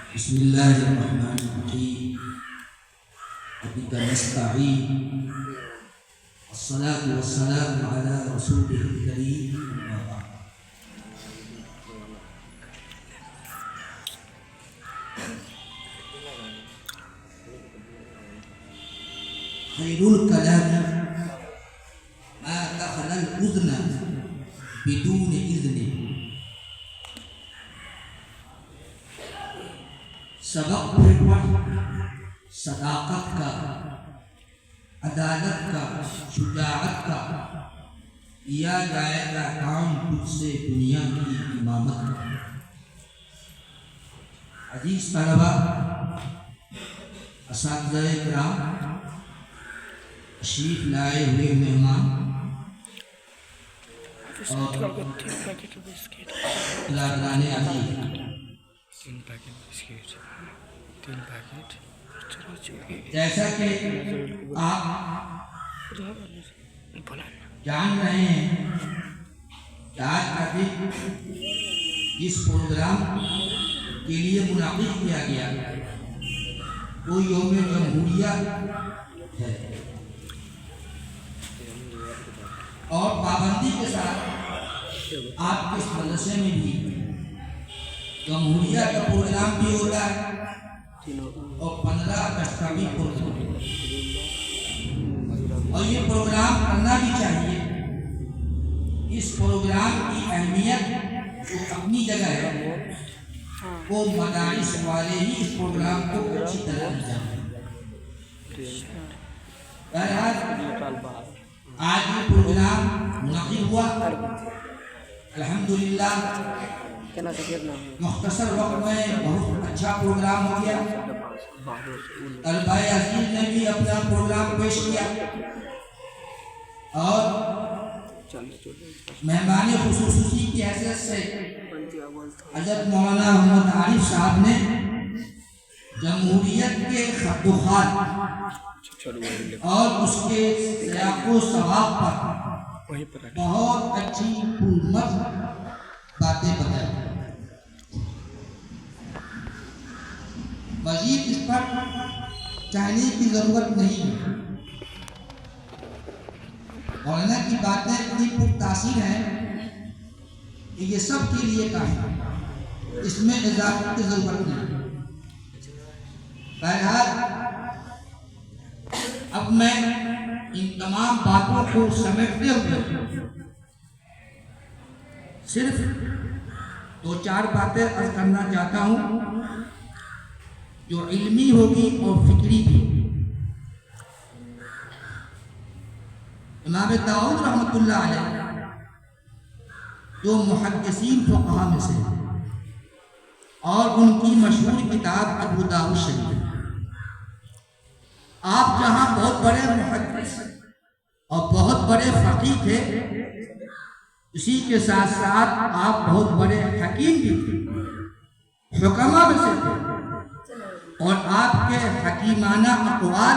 بسم الله الرحمن الرحيم وبك نستعين والصلاة والسلام على رسوله الكريم أما بعد. خير الكلام ما دخل الأذن بدون إذن. سبق صداقت کا، عدالت کا، شجاعت کا کیا جائے گا کام تجھ سے دنیا کی امامت کا۔ عزیز طلبہ، اساتذہ کرام، تشریف لائے ہوئے مہمان اور کلاکران عزیز، جیسا کہ آپ جان رہے ہیں کہ آج کا دن جس پروگرام کے لیے منعقد کیا گیا وہ یوم جمہوریہ ہے، اور پابندی کے ساتھ آپ کے مدرسے میں بھی جمہوریہ کا پروگرام بھی ہوتا ہے اور 15 اگست کا بھی پروگرام، اور یہ پروگرام کرنا بھی چاہیے۔ اس پروگرام کی اہمیت جو اپنی جگہ ہے، وہ مدارس والے ہی اس پروگرام کو اچھی طرح انجام دیں۔ بہرحال آج یہ پروگرام منعقد ہوا، الحمدللہ مختصر وقت میں بہت اچھا پروگرام ہو گیا۔ طلبہ عزیز نے بھی اپنا پروگرام پیش کیا، اور مہمان خصوصی کی حیثیت سے حضرت مولانا محمد عارف صاحب نے جمہوریت کے خط و خط اور اس کے سیاق و سباق پر بہت اچھی پرمغز باتیں بتائی۔ مزید اس پر کہنے کی ضرورت نہیں ہے۔ مولانا کی باتیں اتنی پرتاثیر ہیں کہ یہ سب کے لیے کافی ہے، اس میں اضافے کی ضرورت نہیں۔ بہرحال اب میں ان تمام باتوں کو سمیٹتے ہوئے صرف 2-4 باتیں عرض کرنا چاہتا ہوں جو علمی ہوگی اور فکری بھی۔ امام داؤد رحمۃ اللہ علیہ جو محدثین فقہا میں سے اور ان کی مشہور کتاب ابو داؤد شریف، آپ جہاں بہت بڑے محدث اور بہت بڑے فقیہ تھے، اسی کے ساتھ ساتھ آپ بہت بڑے حکیم بھی تھے، حکماء میں سے تھے، اور آپ کے حکیمانہ اقوال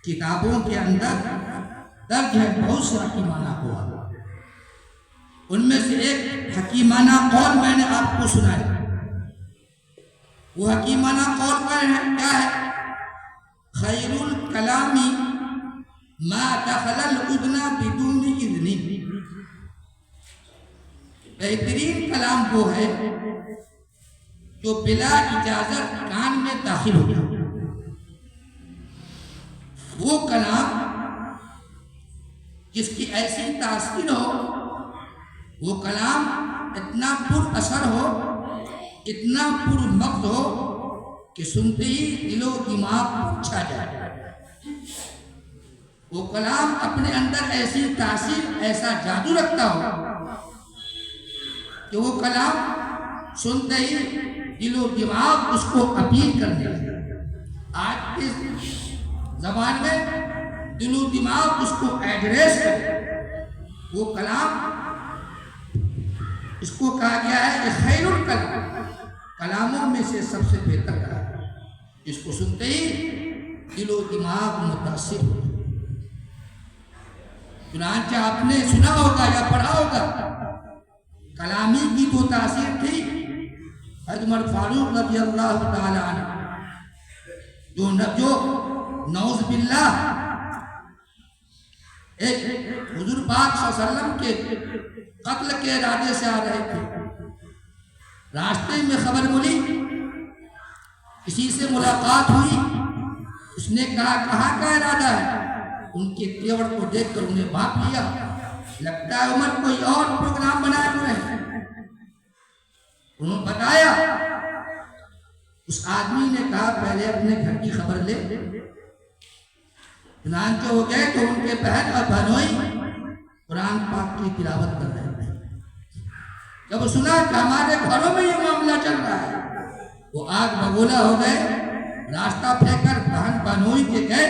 کتابوں کے اندر درج ہے، بہت سے حکیمانہ اقوال۔ ان میں سے ایک حکیمانہ قول میں نے آپ کو سنایا۔ وہ حکیمانہ قول کیا ہے؟ خیر الکلام ما دخل الاذن بدون اذن۔ بہترین کلام وہ ہے جو بلا اجازت کان میں داخل ہو گیا۔ وہ کلام جس کی ایسی تاثیر ہو، وہ کلام اتنا پر اثر ہو، اتنا پر مغز ہو کہ سنتے ہی دل و دماغ چھا جائے۔ وہ کلام اپنے اندر ایسی تاثیر، ایسا جادو رکھتا ہو کہ وہ کلام سنتے ہی دل و دماغ اس کو اپیل کرنے لگے۔ آج کے زبان میں دل و دماغ اس کو ایڈریس کرے۔ وہ کلام، اس کو کہا گیا ہے کہ خیر الکلام، کلاموں میں سے سب سے بہتر کلام، جس کو سنتے ہی دل و دماغ متاثر ہو۔ چنانچہ آپ نے سنا ہوگا یا پڑھا ہوگا، کلامی کی تو تاثیر تھی، حضرت عمر فاروق رضی اللہ تعالی عنہ جو نعوذ باللہ ایک حضور پاک صلی اللہ علیہ وسلم کے قتل کے ارادے سے آ رہے تھے، راستے میں خبر ملی، کسی سے ملاقات ہوئی، اس نے کہا کہاں کا ارادہ ہے؟ ان کے تیور کو دیکھ کر انہیں بھانپ لیا، لگتا ہے عمر کوئی اور پروگرام بنائے ہوئے ہیں۔ انہوں نے بتایا، اس آدمی نے کہا پہلے اپنے گھر کی خبر لے۔ چنانچہ ہو گئے تو ان کے بہن اور بہنوئی قرآن پاک کی تلاوت کر رہے تھے۔ جب سنا کہ ہمارے گھروں میں یہ معاملہ چل رہا ہے، وہ آگ بگولا ہو گئے، راستہ پھینک کر بہن بہنوئی کے گئے،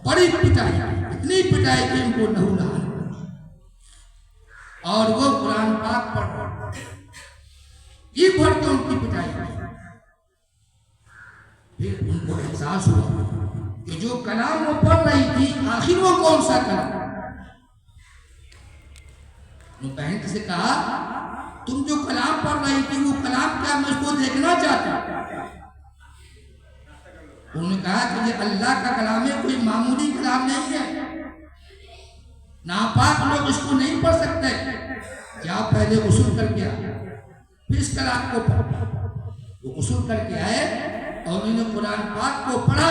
بڑی پٹائی، اتنی پٹائی کہ ان کو لہو لہان، اور وہ قرآن پاک پڑھ رہے یہ پڑھ کے ان کی پٹائی کی۔ پھر ان کو احساس ہوا کہ جو کلام وہ پڑھ رہی تھی آخر وہ کون سا کلام؟ بہن سے کہا تم جو کلام پڑھ رہی تھی وہ کلام کیا؟ میں اس کو دیکھنا چاہتا ہوں۔ انہوں نے کہا کہ یہ اللہ کا کلام ہے، کوئی معمولی کلام نہیں ہے، ناپاک لوگ اس کو نہیں پڑھ سکتے، کیا پہلے غسل کر کے آئے پھر اس کلام کو پڑھا۔ وہ غسل کر کے آئے اور انہوں نے قرآن پاک کو پڑھا،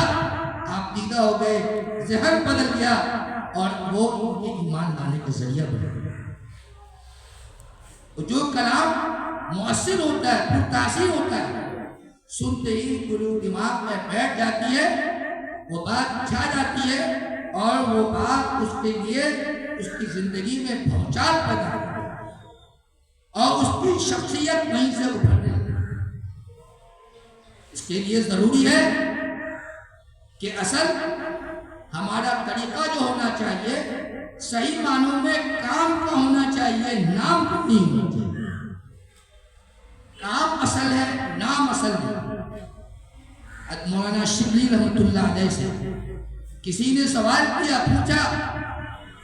آپ دیدہ ہو گئے، ذہن بدل گیا، اور وہ ان کے ایمان لانے کا ذریعہ بن گیا۔ جو کلام مؤثر ہوتا ہے، پھر تاثیر ہوتا ہے، سنتے ہی قلوب دماغ میں بیٹھ جاتی ہے، وہ بات چھا جاتی ہے، اور وہ بات اس کے لیے اس کی زندگی میں بھونچال پیدا کرتی ہے، اور اس کی شخصیت وہیں سے ابھرنے لگتی ہے۔ اس کے لیے ضروری ہے کہ اصل ہمارا طریقہ جو ہونا چاہیے صحیح معنوں میں کام کا ہونا چاہیے، نام کا نہیں ہونا چاہیے۔ کام اصل ہے، نام اصل ہے۔ مولانا شبلی رحمۃ اللہ علیہ سے کسی نے سوال کیا، پوچھا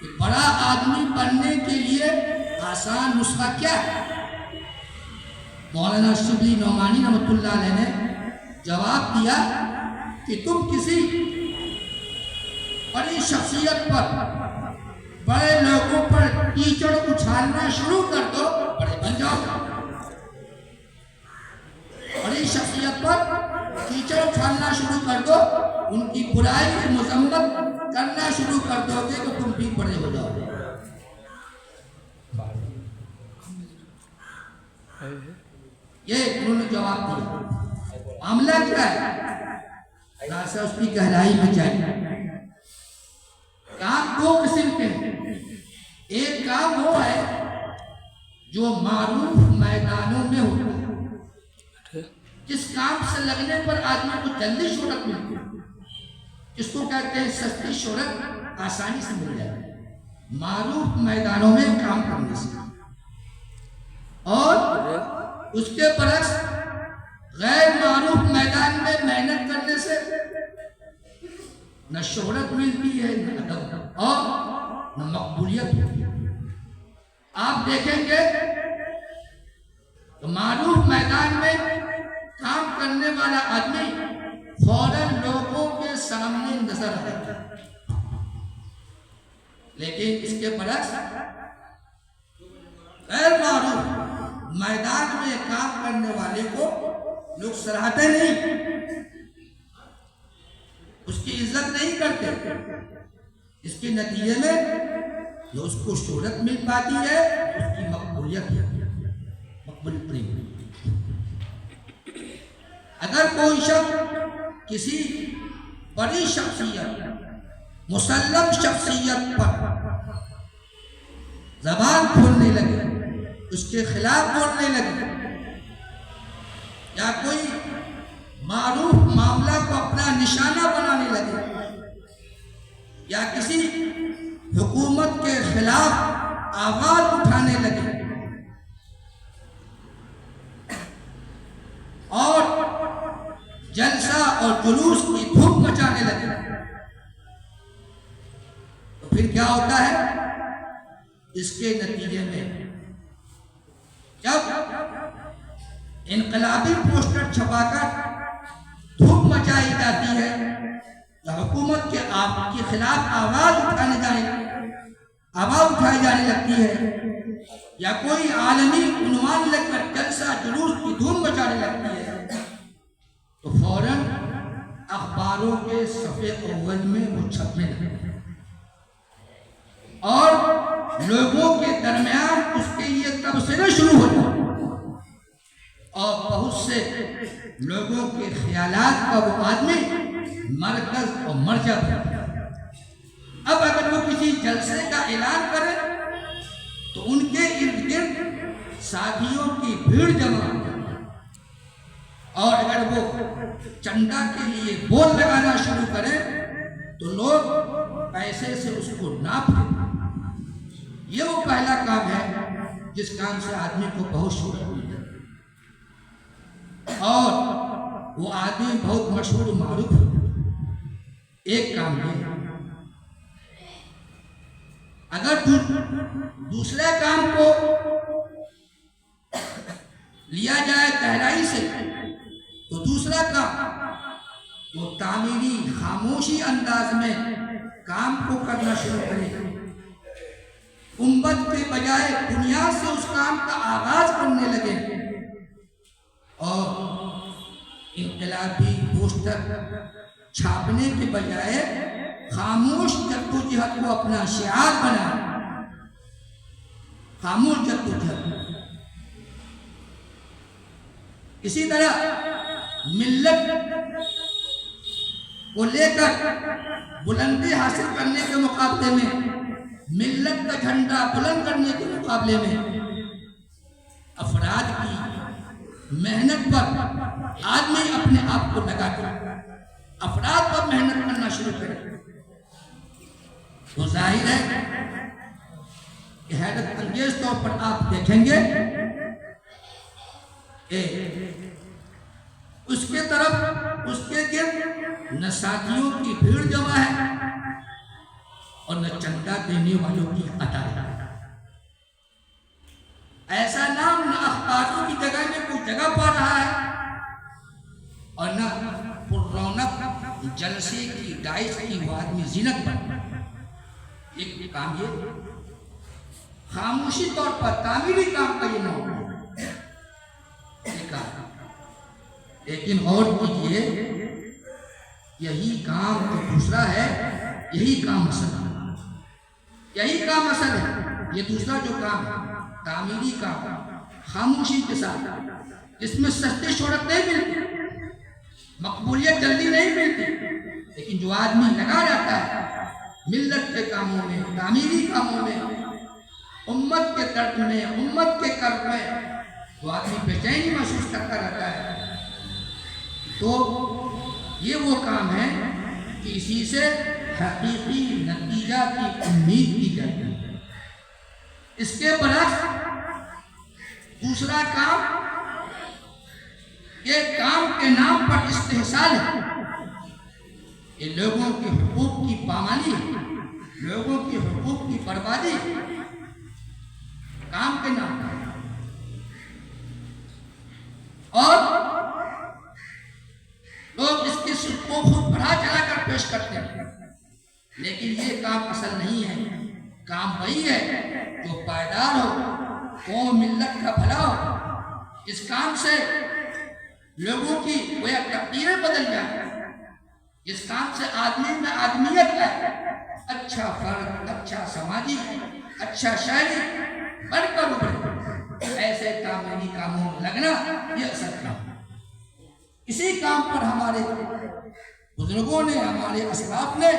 کہ بڑا آدمی بننے کے لیے آسان نسخہ کیا ہے؟ مولانا شبلی نعمانی رحمۃ اللہ علیہ نے جواب دیا کہ تم کسی بڑی شخصیت پر، بڑے لوگوں پر کیچڑ اچھالنا شروع کر دو، بڑے بن جاؤ۔ بڑی شخصیت پر کیچڑ اچھالنا شروع کر دو، ان کی برائی کی مذمت کرنا شروع کر دو گے تو تم بھی بڑے ہو جاؤ گے۔ یہ انہوں نے جواب دیا۔ معاملہ کیا ہے؟ خلاصہ اس کی گہرائی میں چاہیے۔ کام دو قسم کے ہیں، ایک کام وہ ہے جو معروف میدانوں میں ہوتا ہے، جس کام سے لگنے پر آدمی کو جلدی شہرت ملتی ہے، جس کو کہتے ہیں سستی شہرت، آسانی سے مل جاتی ہے معروف میدانوں میں کام کرنے سے، اور اس کے برعکس غیر معروف میدان میں محنت کرنے سے نہ شہرت ملتی ہے، نہ ادب، اور نہ مقبولیت ہوتی ہے۔ آپ دیکھیں گے تو معروف میدان میں کام کرنے والا آدمی فوراً لوگوں کے سامنے نظر آتا ہے، لیکن اس کے برعکس غیر معروف میدان میں کام کرنے والے کو لوگ سراہتے نہیں، اس کی عزت نہیں کرتے، اس کے نتیجے میں جو اس کو شہرت مل پاتی ہے اس کی مقبولیت نہیں۔ اگر کوئی شخص کسی بڑی شخصیت، مسلم شخصیت پر زبان کھولنے لگے، اس کے خلاف بولنے لگے، یا کوئی معروف معاملہ کو اپنا نشانہ بنانے لگے، یا کسی حکومت کے خلاف آواز اٹھانے لگے، اور جلسہ اور جلوس کی دھوم مچانے لگے، تو پھر کیا ہوتا ہے؟ اس کے نتیجے میں جب انقلابی پوسٹر چھپا کر دھوپ مچائی جاتی ہے، یا حکومت کے خلاف آواز اٹھائی جانے لگتی ہے، یا کوئی عالمی عنوان لگ کر جلسہ جلوس کی دھوم مچانے لگتی ہے، تو فوراً اخباروں کے صفحے اول میں وہ چھپنے لگتے ہیں اور لوگوں کے درمیان اس کے لیے تبصرے شروع ہوتے ہیں، اور بہت سے لوگوں کے خیالات کا وہ آدمی مرکز اور مرجع بنتا ہے۔ اب اگر وہ کسی جلسے کا اعلان کرے تو ان کے ارد گرد ساتھیوں کی بھیڑ جمع ہو جاتی ہے، اور اگر وہ چندہ کے لیے بول لگانا شروع کرے تو لوگ پیسے سے اس کو ناپ دیتے ہیں۔ یہ وہ پہلا کام ہے جس کام سے آدمی کو بہت شہرت ملتی ہے، اور وہ آدمی بہت مشہور و معروف ہے۔ ایک کام یہ، اگر دوسرے کام کو لیا جائے گہرائی سے تو دوسرا کام وہ تعمیری خاموشی انداز میں کام کو کرنا شروع کرے، امت کے بجائے بنیاد سے اس کام کا آغاز کرنے لگے، اور انقلابی پوسٹر چھاپنے کے بجائے خاموش جدوجہد کو اپنا شعار بنا، خاموش جدوجہد۔ اسی طرح ملت کو لے کر بلندی حاصل کرنے کے مقابلے میں، ملت کا جھنڈا بلند کرنے کے مقابلے میں افراد کی محنت پر آدمی اپنے آپ کو لگا کر افراد پر محنت کرنا شروع کرے تو ظاہر ہے کہ حیرت انگیز طور پر آپ دیکھیں گے کہ اس کے طرف اس کے گرد نہ ساتھیوں کی بھیڑ جمع ہے اور نہ چندہ دینے والوں کی قطار ہے۔ ایسا نام نہ اخباروں کی جگہ میں کوئی جگہ پا رہا ہے اور نہ پر رونق جلسے کی ڈائش کی وہ آدمی زینت پر۔ ایک کام یہ خاموشی طور پر تعمیری کام کا یہ نام ہے، لیکن غور کیجیے یہی کام جو دوسرا ہے یہی کام اصل ہے، یہی کام اصل ہے۔ یہ دوسرا جو کام ہے تعمیری کام خاموشی کے ساتھ، جس میں سستی شہرت نہیں ملتی، مقبولیت جلدی نہیں ملتی، لیکن جو آدمی لگا رہتا ہے ملت کے کاموں میں، تعمیری کاموں میں، امت کے درد میں، امت کے کرب میں، وہ آدمی بے چینی محسوس کرتا رہتا ہے، تو یہ وہ کام ہے کہ اسی سے حقیقی نتیجہ کی امید کی جاتی ہے۔ اس کے برعکس دوسرا کام یہ کام کے نام پر استحصال ہے، یہ لوگوں کے حقوق کی پامالی ہے، لوگوں کے حقوق کی بربادی کام کے نام پر، اور لوگ اس کی صرف کو خود بڑھا چلا کر پیش کرتے ہیں، لیکن یہ کام اصل نہیں ہے۔ کام وہی ہے جو پائیدار ہو، قوم ملت کا بھلا ہو، اس کام سے لوگوں کی گویا تقدیریں بدل جائیں، اس کام سے آدمی میں آدمیت ہے، اچھا فرد، اچھا سماجی، اچھا شہری بڑھ کر ابھرے۔ ایسے تعمیری کاموں میں لگنا یہ اصل کام ہے۔ اسی کام پر ہمارے بزرگوں نے، ہمارے اسلاف نے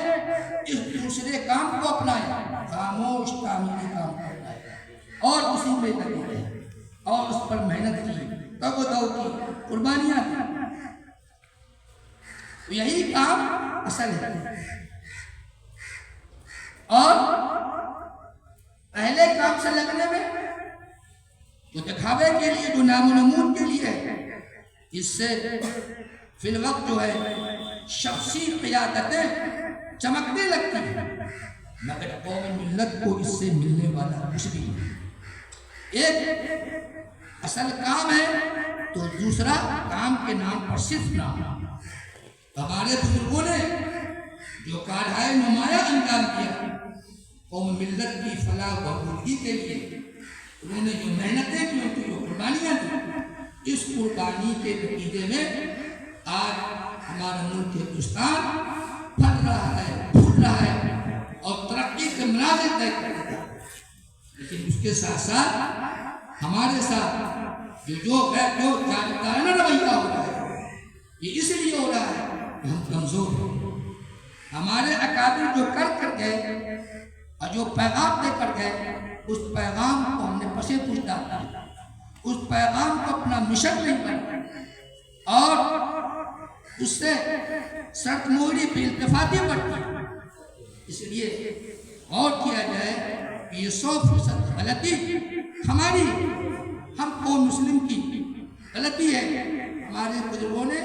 اس دوسرے کام کو اپنایا، خاموش تعمیری کام کو اپنایا، اور اسی میں لگے رہے اور اس پر محنت کی، تگ و دو کی، قربانیاں دی۔ یہی کام اصل ہے، اور پہلے کام سے لگنے میں جو دکھاوے کے لیے، جو نام و نمود کے لیے ہے، اس سے فی الوقت جو ہے شخصی قیادتیں چمکنے لگتی ہیں، مگر قوم ملت کو اس سے ملنے والا کچھ بھی نہیں۔ ایک اصل کام ہے تو دوسرا کام کے نام پر صرف نام. ہمارے بزرگوں نے جو کارہائے نمایاں انجام کیا قوم ملت کی فلاح و بہبودی کے لیے، انہوں نے جو محنتیں کی، ان کی جو قربانیاں دی، اس قربانی کے نتیجے میں آج ہمارا ملک ہندوستان پھل رہا ہے، پھول رہا ہے اور ترقی کے مناظر طے کر رہا ہے. لیکن اس کے ساتھ ساتھ ہمارے ساتھ جو جانبدارانہ رویہ ہو رہا ہے، یہ اس لیے ہو رہا ہے کہ ہم کمزور ہیں. ہمارے اکابر جو کر گئے اور جو پیغام دے کر گئے، اس پیغام کو ہم نے پسے پوچھ ڈالا، اس پیغام کو اپنا مشن نہیں بنا اور اس سے سرد موری بے التفاتی بڑھتی. اس لیے غور کیا جائے کہ یہ 100% غلطی ہماری، ہم قوم مسلم کی غلطی ہے. ہمارے بزرگوں نے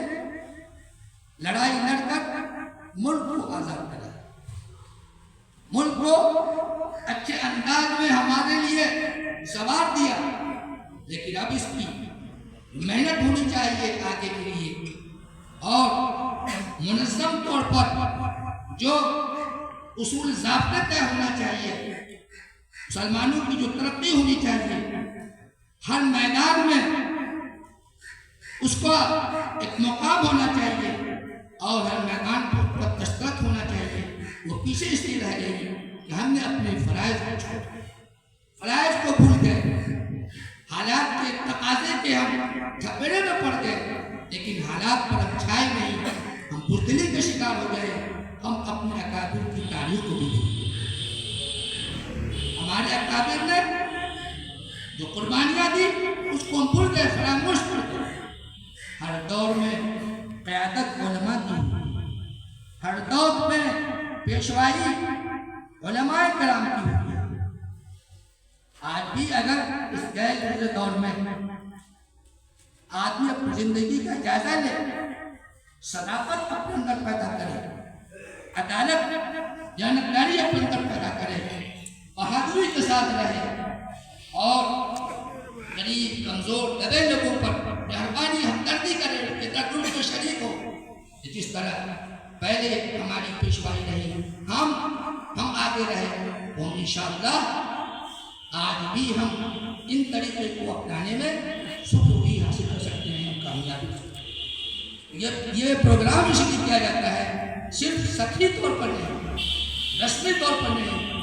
لڑائی لڑ کر ملک کو آزاد کرا، ملک کو اچھے انداز میں ہمارے لیے سوار دیا. لیکن اب اس کی محنت ہونی چاہیے آگے کے لیے، اور منظم طور پر جو اصول ضابطے طے ہونا چاہیے، مسلمانوں کی جو ترقی ہونی چاہیے، ہر میدان میں اس کو ایک مقام ہونا چاہیے اور ہر میدان پر دستخط ہونا چاہیے. وہ پیچھے اس لیے رہ گئی کہ ہم نے اپنے فرائض کو بھول گئے، حالات کے تقاضے کے ہم تھپیڑے میں پڑ گئے، لیکن حالات پر ہم چھائے نہیں، ہم بزدلی کے شکار ہو گئے. ہم اپنے اکابر کی تاریخ کو بھی بھول گئے. ہمارے اکابر نے جو قربانیاں دی اس کو ہم بھول گئے، فراموش کر گئے. ہر دور میں قیادت علماء کی، ہر دور میں پیشوائی علماء کرام کی ہوئی ہے. آج بھی اگر اس غیر گزرے دور میں آدمی اپنی زندگی کا جائزہ لے، صداقت اپنے اندر پیدا کرے، عدالت جانبداری اپنے اندر پیدا کرے، بہادری کے ساتھ رہے اور غریب کمزور دبے لوگوں پر مہربانی ہمدردی کرے کہ درد ان کو شریک ہو. جس طرح پہلے ہماری پیشوائی رہی، ہم آگے رہے، وہ انشاءاللہ آج بھی ہم ان طریقے کو اپنانے میں سخوی حاصل کر سکتے ہیں، کامیابی. یہ پروگرام اس لیے کیا جاتا ہے صرف سطحی طور پر نہیں، رسمی طور پر نہیں،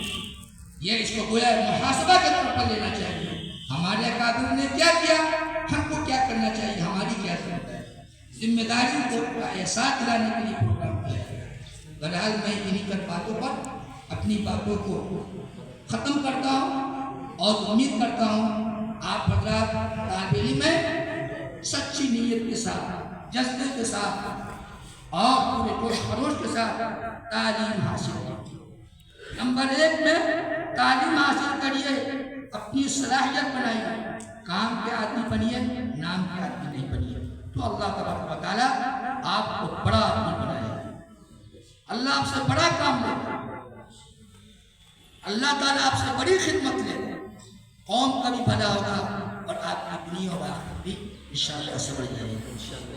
یہ اس کو گویا محاسبہ کے طور پر لینا چاہیے. ہمارے اکابر نے کیا کیا، ہم کو کیا کرنا چاہیے، ہماری کیا ذمہ ہے. ذمہ داری کو احساس دلانے کے لیے پروگرام کیا ہے. بہرحال میں انہی کر باتوں پر اپنی باتوں کو ختم کرتا ہوں اور امید کرتا ہوں آپ حضرات طالب علم میں سچی نیت کے ساتھ، جذبے کے ساتھ اور پورے جوش خروش کے ساتھ تعلیم حاصل کیجیے. نمبر 1 میں تعلیم حاصل کریے، اپنی صلاحیت بنائیے، کام کے آدمی بنیے، نام کے آدمی نہیں بنیے. تو اللہ تبارک و تعالیٰ آپ کو بڑا آدمی بنائے گا. اللہ آپ سے بڑا کام لے گا، اللہ تعالیٰ آپ سے بڑی خدمت لے گا. قوم کا بھی بھلا ہوگا اور آپ کی دنیا اور آخرت بھی انشاءاللہ سمجھ جائے گا.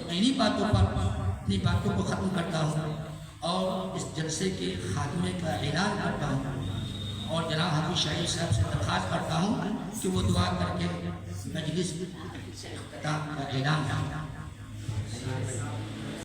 میں انہی باتوں پر اپنی باتوں کو ختم کرتا ہوں اور اس جلسے کے خاتمے کا اعلان کرتا ہوں اور جناب حافظ شاہی صاحب سے درخواست کرتا ہوں کہ وہ دعا کر کے مجلس اختتام کا اعلان کریں.